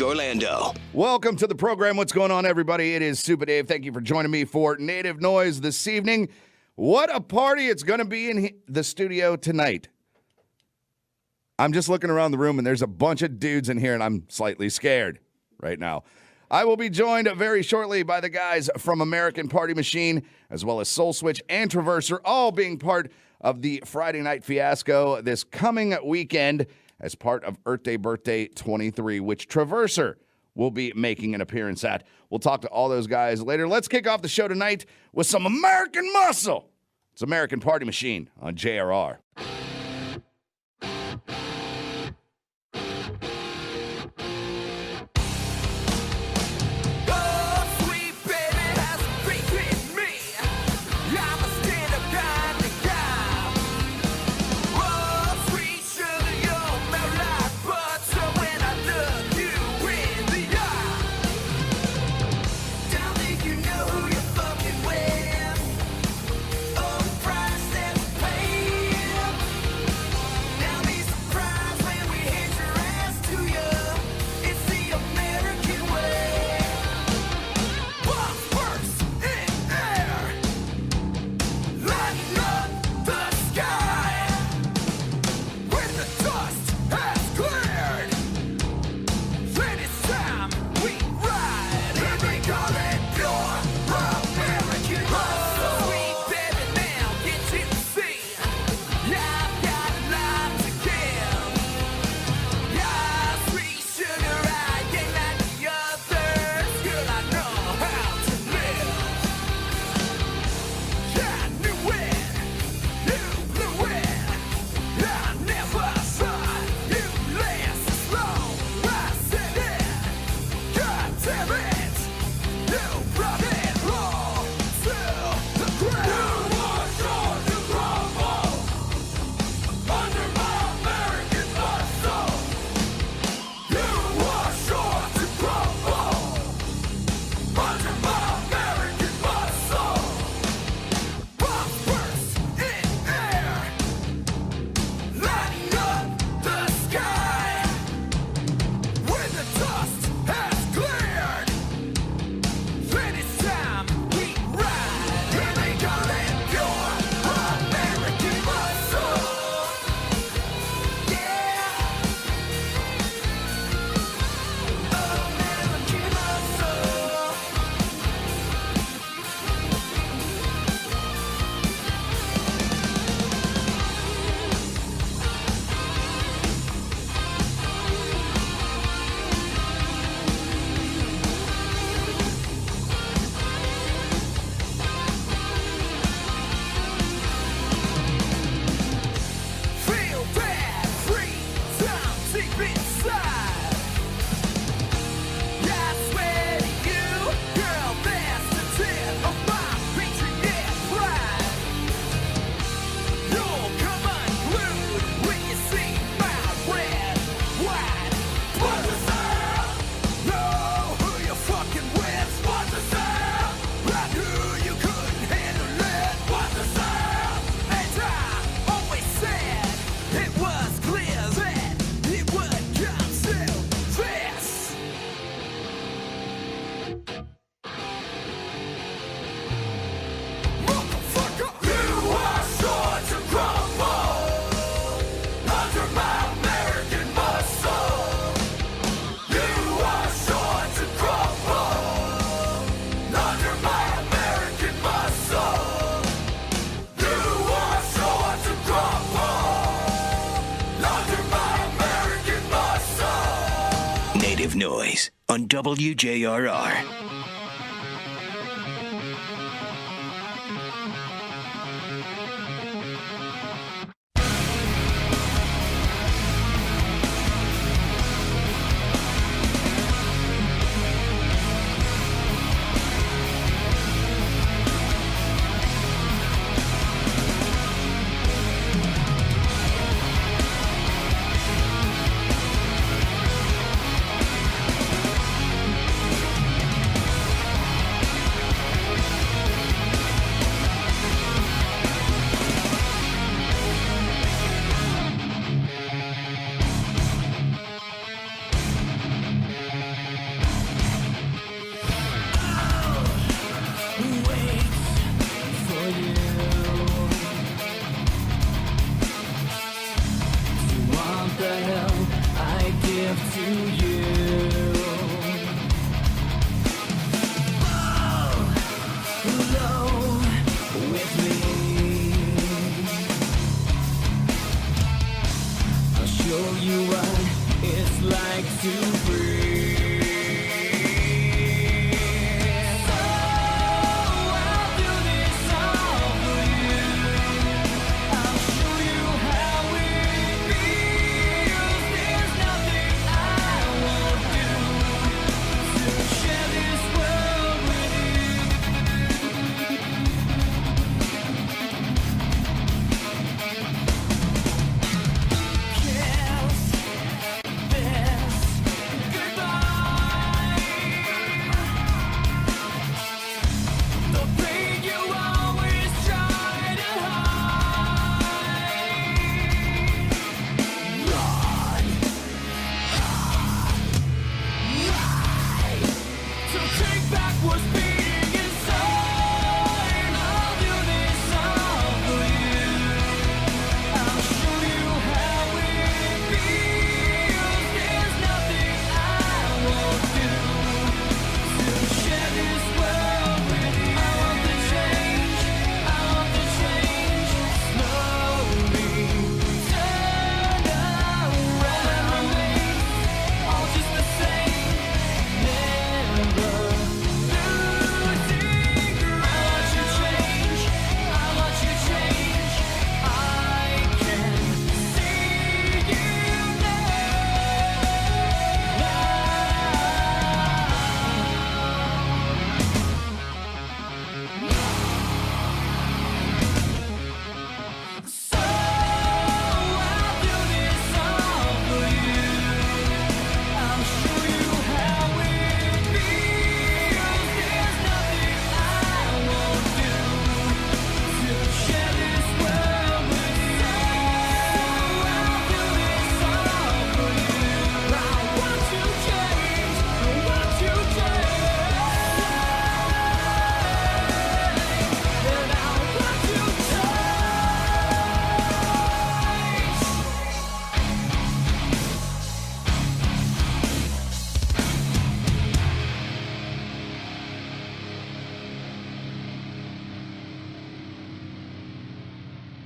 Orlando. Welcome to the program. What's going on, everybody? It is Super Dave. Thank you for joining me for Native Noise this evening. What a party it's going to be in the studio tonight. I'm just looking around the room, and there's a bunch of dudes in here, and I'm slightly scared right now. I will be joined very shortly by the guys from American Party Machine, as well as Soul Switch and Traverser, all being part of the Friday Night Fiasco this coming weekend as part of Earth Day Birthday 23, which Traverser will be making an appearance at. We'll talk to all those guys later. Let's kick off the show tonight with some American muscle. It's American Party Machine on JRR. Native Noise on WJRR.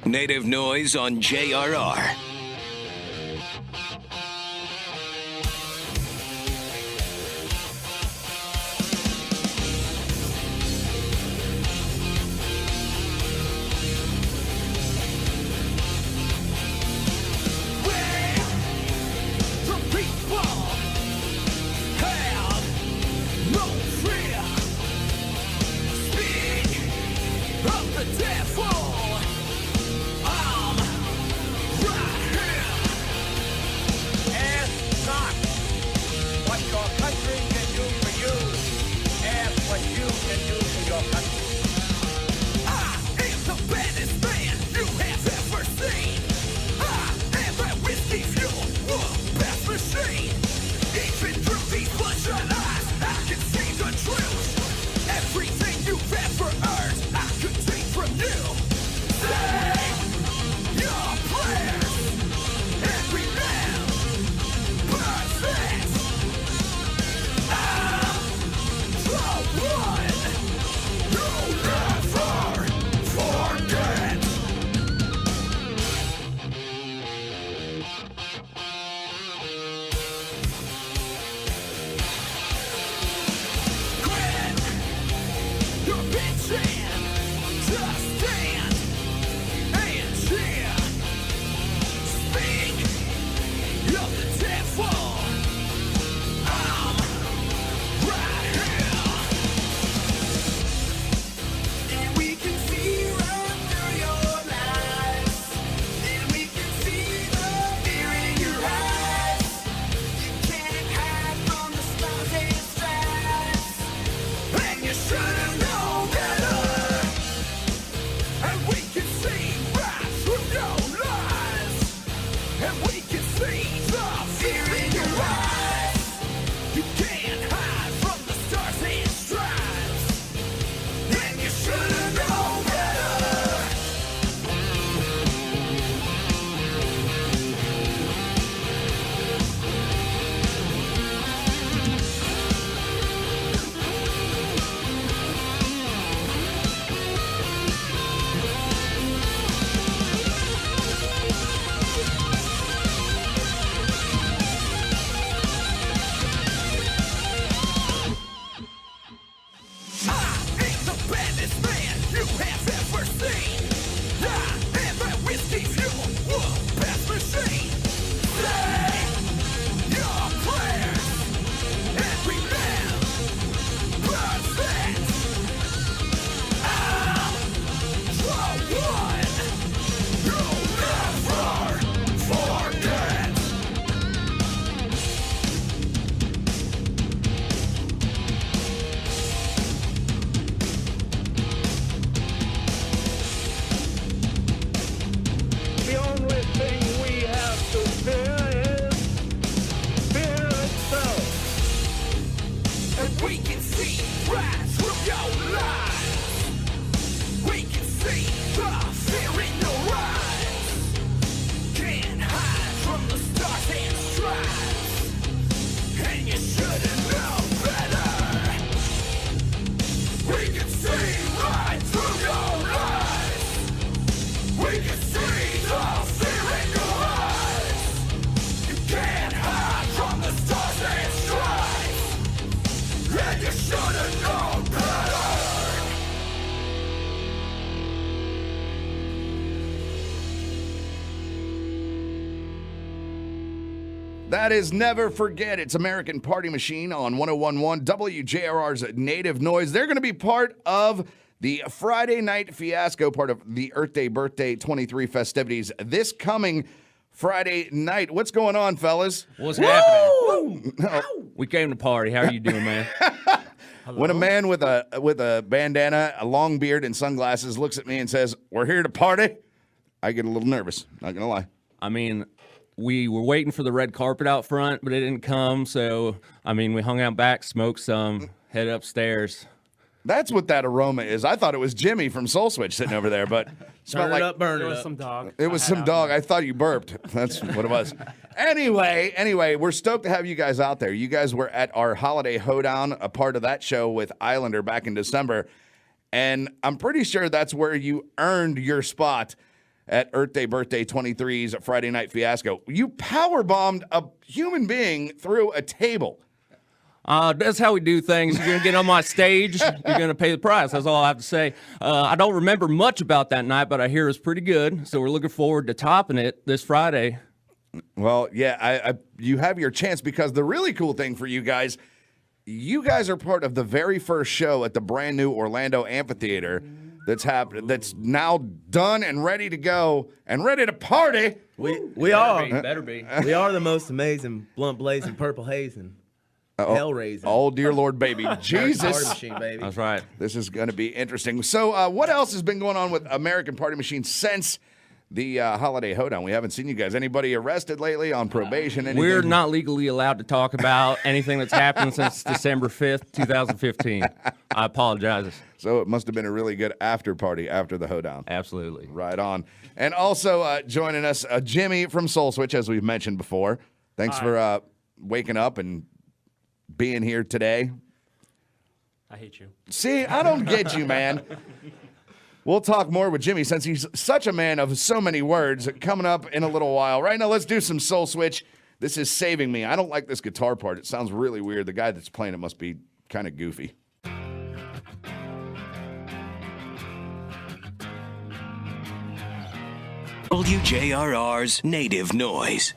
Native Noise on JRR. That is Never Forget. It's American Party Machine on 101.1 WJRR's Native Noise. They're going to be part of the Friday Night Fiasco, part of the Earth Day Birthday 23 festivities this coming Friday night. What's going on, fellas? What's happening? We came to party. How are you doing, man? When a man with a bandana, a long beard, and sunglasses looks at me and says, "We're here to party," I get a little nervous. Not going to lie. I mean, we were waiting for the red carpet out front, but it didn't come. So, I mean, we hung out back, smoked some, head upstairs. That's what that aroma is. I thought it was Jimmy from Soul Switch sitting over there, but smelled like burn It it was up. some dog. it was some dog. I thought you burped. That's what it was. Anyway, we're stoked to have you guys out there. You guys were at our holiday hoedown, a part of that show with Islander back in December, and I'm pretty sure that's where you earned your spot at Earth Day Birthday 23's Friday Night Fiasco. You power bombed a human being through a table. That's how we do things. You're going to get on my stage. You're going to pay the price. That's all I have to say. I don't remember much about that night, but I hear it's pretty good. So we're looking forward to topping it this Friday. Well, yeah, you have your chance because the really cool thing for you guys are part of the very first show at the brand new Orlando Amphitheater that's happened. That's now done and ready to go and ready to party. We are. Better be. We are the most amazing blunt blazing purple hazing. Hell raising. Oh, dear Lord, baby. Jesus. Party machine, baby. That's right. This is going to be interesting. So what else has been going on with American Party Machine since the holiday hoedown? We haven't seen you guys. Anybody arrested lately on probation? Anything? We're not legally allowed to talk about anything that's happened since December 5th, 2015. I apologize. So it must have been a really good after party after the hoedown. Absolutely. Right on. And also joining us, Jimmy from Soul Switch, as we've mentioned before. Thanks for waking up and being here today. I hate you. See, I don't get you, man. We'll talk more with Jimmy since he's such a man of so many words coming up in a little while. Right now, let's do some Soul Switch. This is Saving Me. I don't like this guitar part. It sounds really weird. The guy that's playing it must be kind of goofy. WJRR's Native Noise.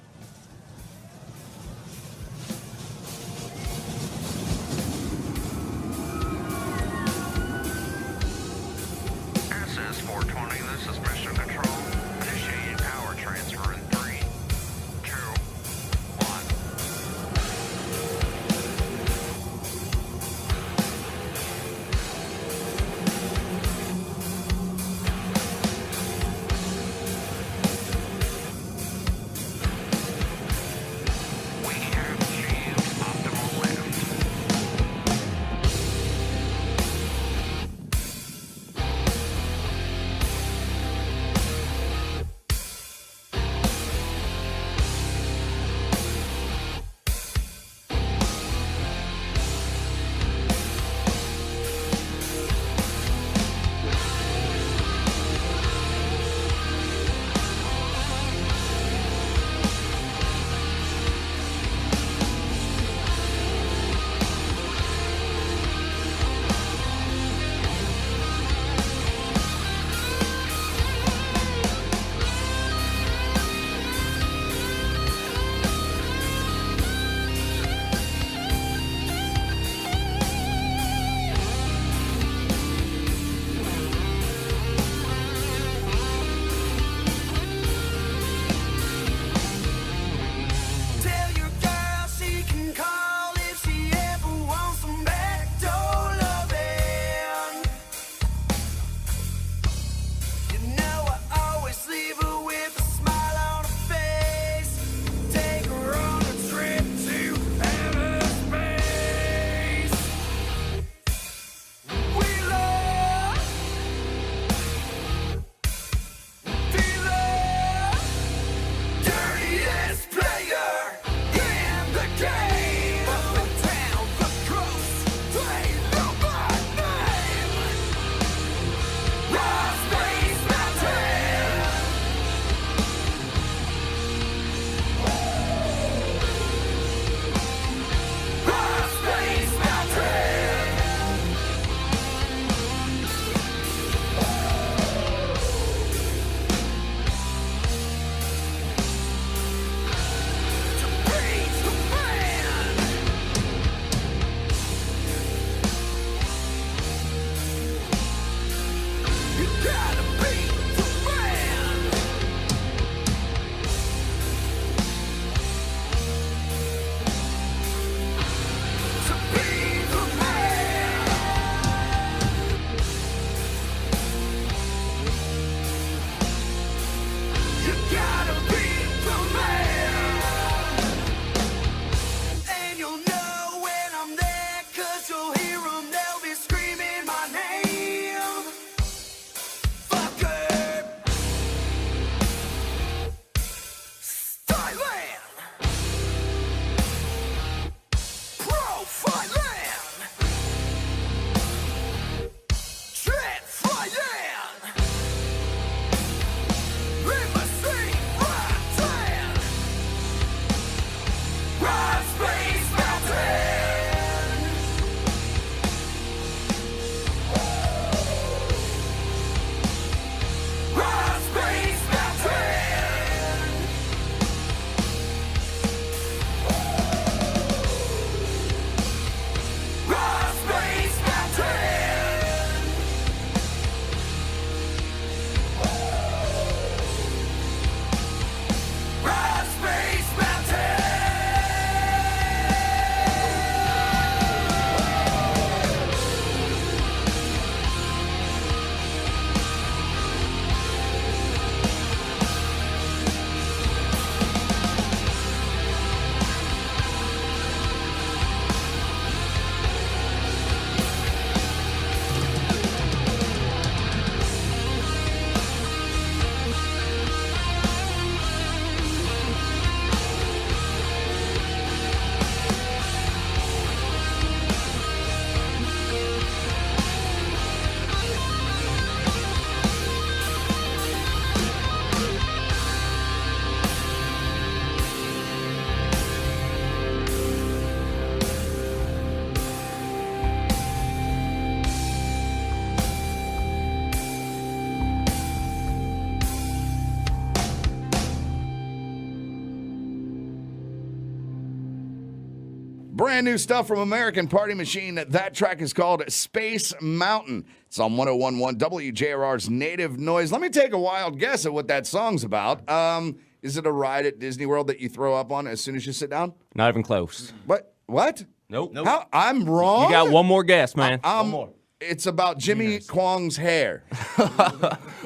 brand new stuff from American Party Machine. That track is called Space Mountain. It's on 101.1 WJRR's Native Noise. Let me take a wild guess at what that song's about. Is it a ride at Disney World that you throw up on as soon as you sit down? Not even close. What? Nope. How? I'm wrong? You got one more guess, man. One more. It's about Jimmy Kwong's hair. Close.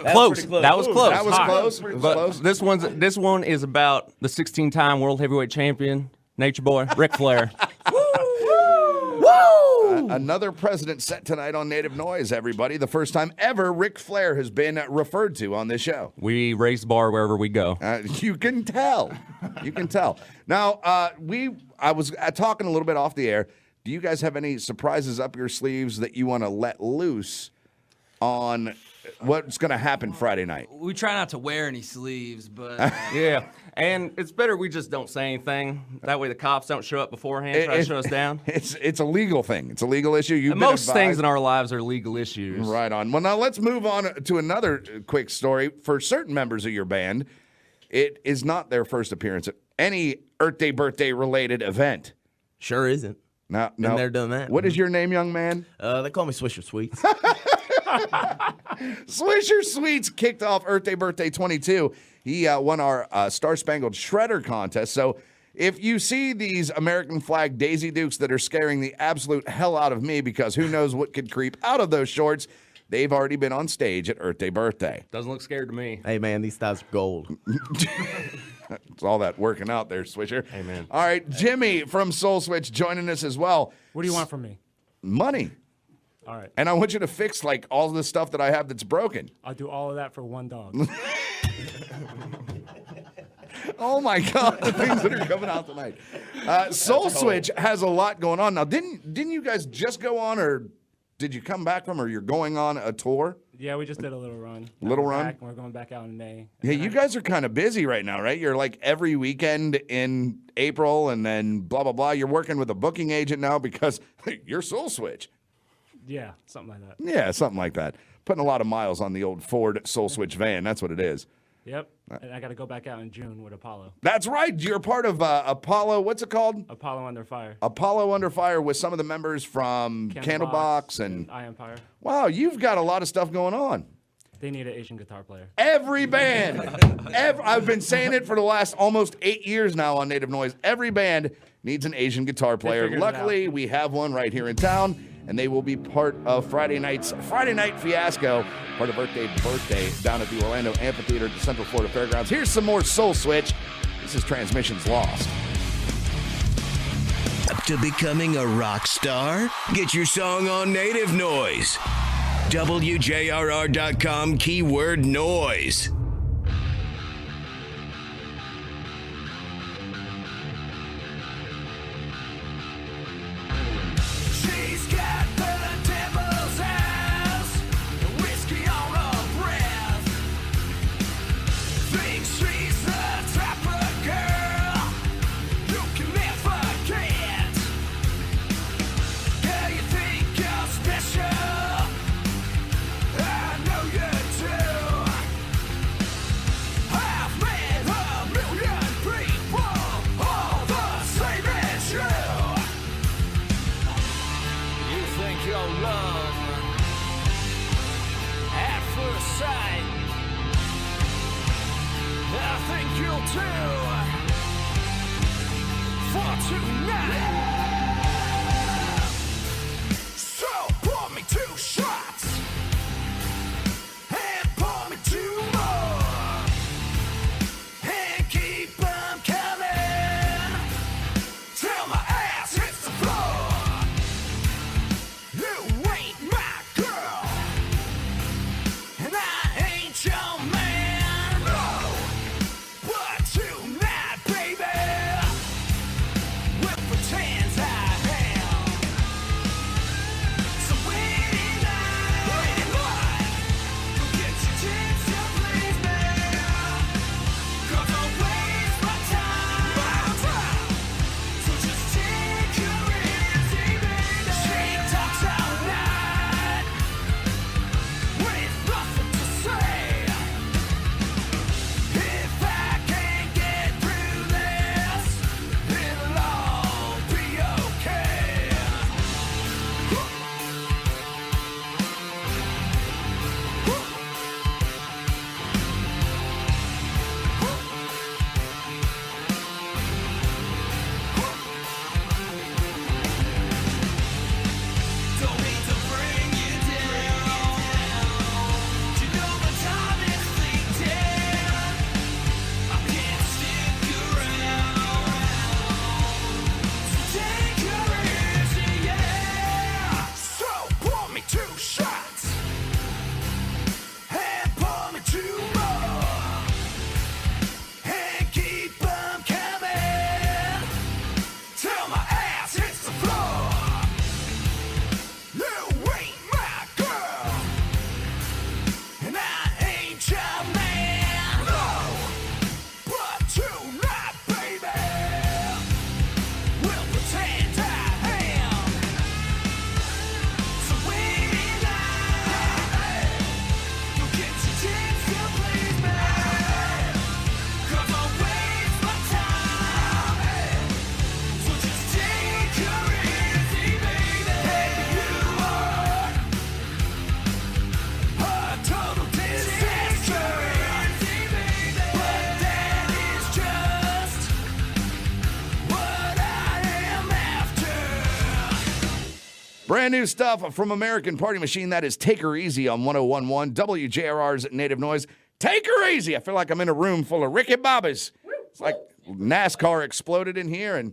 That was close. That was close. It was But close. this one is about the 16-time world heavyweight champion, Nature Boy, Ric Flair. Another president set tonight on Native Noise, everybody. The first time ever Ric Flair has been referred to on this show. We raise the bar wherever we go. You can tell. You can tell. Now, I was talking a little bit off the air. Do you guys have any surprises up your sleeves that you want to let loose on what's going to happen Friday night? We try not to wear any sleeves, but Yeah, and it's better we just don't say anything. That way the cops don't show up beforehand, try to shut us down. It's a legal thing. It's a legal issue. You've And been most things advised. in our lives are legal issues. Right on. Well, now let's move on to another quick story. For certain members of your band, it is not their first appearance at any Earth Day birthday related event. Sure isn't. Now, Been there, done that. What is your name, young man? They call me Swisher Sweets. Swisher Sweets kicked off Earth Day Birthday 22. He won our Star Spangled Shredder contest. So if you see these American flag Daisy Dukes that are scaring the absolute hell out of me because who knows what could creep out of those shorts, they've already been on stage at Earth Day Birthday. Doesn't look scared to me. Hey, man, these thighs are gold. It's all that working out there, Swisher. Amen. All right, Jimmy from Soul Switch joining us as well. What do you want from me? Money. All right. And I want you to fix like all the stuff that I have that's broken. I'll do all of that for one dog. Oh my God, the things that are coming out tonight. Soul Switch has a lot going on. Now, didn't you guys just go on, or did you come back from, or you're going on a tour? Yeah, we just did a little run. Now Little we're run? back, and we're going back out in May. Yeah, you guys are kind of busy right now, right? You're like every weekend in April and then blah, blah, blah. You're working with a booking agent now because you're Soul Switch. Yeah, something like that. Yeah, something like that. Putting a lot of miles on the old Ford Soul Switch van. That's what it is. Yep. And I got to go back out in June with Apollo. That's right. You're part of Apollo. What's it called? Apollo Under Fire. Apollo Under Fire with some of the members from Candlebox and I Empire. wow, you've got a lot of stuff going on. They need an Asian guitar player. Every band, I've been saying it for the last almost 8 years now on Native Noise. Every band needs an Asian guitar player. figured it Luckily, out. we have one right here in town, and they will be part of Friday Night Fiasco, part of Birthday down at the Orlando Amphitheater at the Central Florida Fairgrounds. Here's some more Soul Switch. This is Transmissions Lost. Up to becoming a rock star? Get your song on Native Noise. WJRR.com keyword noise. She's got the devil's eyes, whiskey on her breath. Thinks she's the type of girl you can never get. Yeah, you think you're special, I know you do. I've met a million people, all the same as you. You think you're love at first sight. I think you'll do for tonight. So pour me 2 shots and pour me 2 more and keep 'em coming till my ass hits the floor. You ain't my girl, and I ain't your man. No, but tonight, baby, we'll pretend Brand new stuff from American Party Machine. That is Take Her Easy on 1011 WJRR's Native Noise. Take her easy. I feel like I'm in a room full of Ricky Bobbies. It's like NASCAR exploded in here and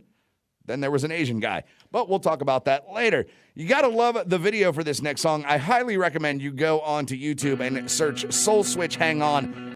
then there was an Asian guy. But we'll talk about that later. You got to love the video for this next song. I highly recommend you go onto YouTube and search Soul Switch Hang On.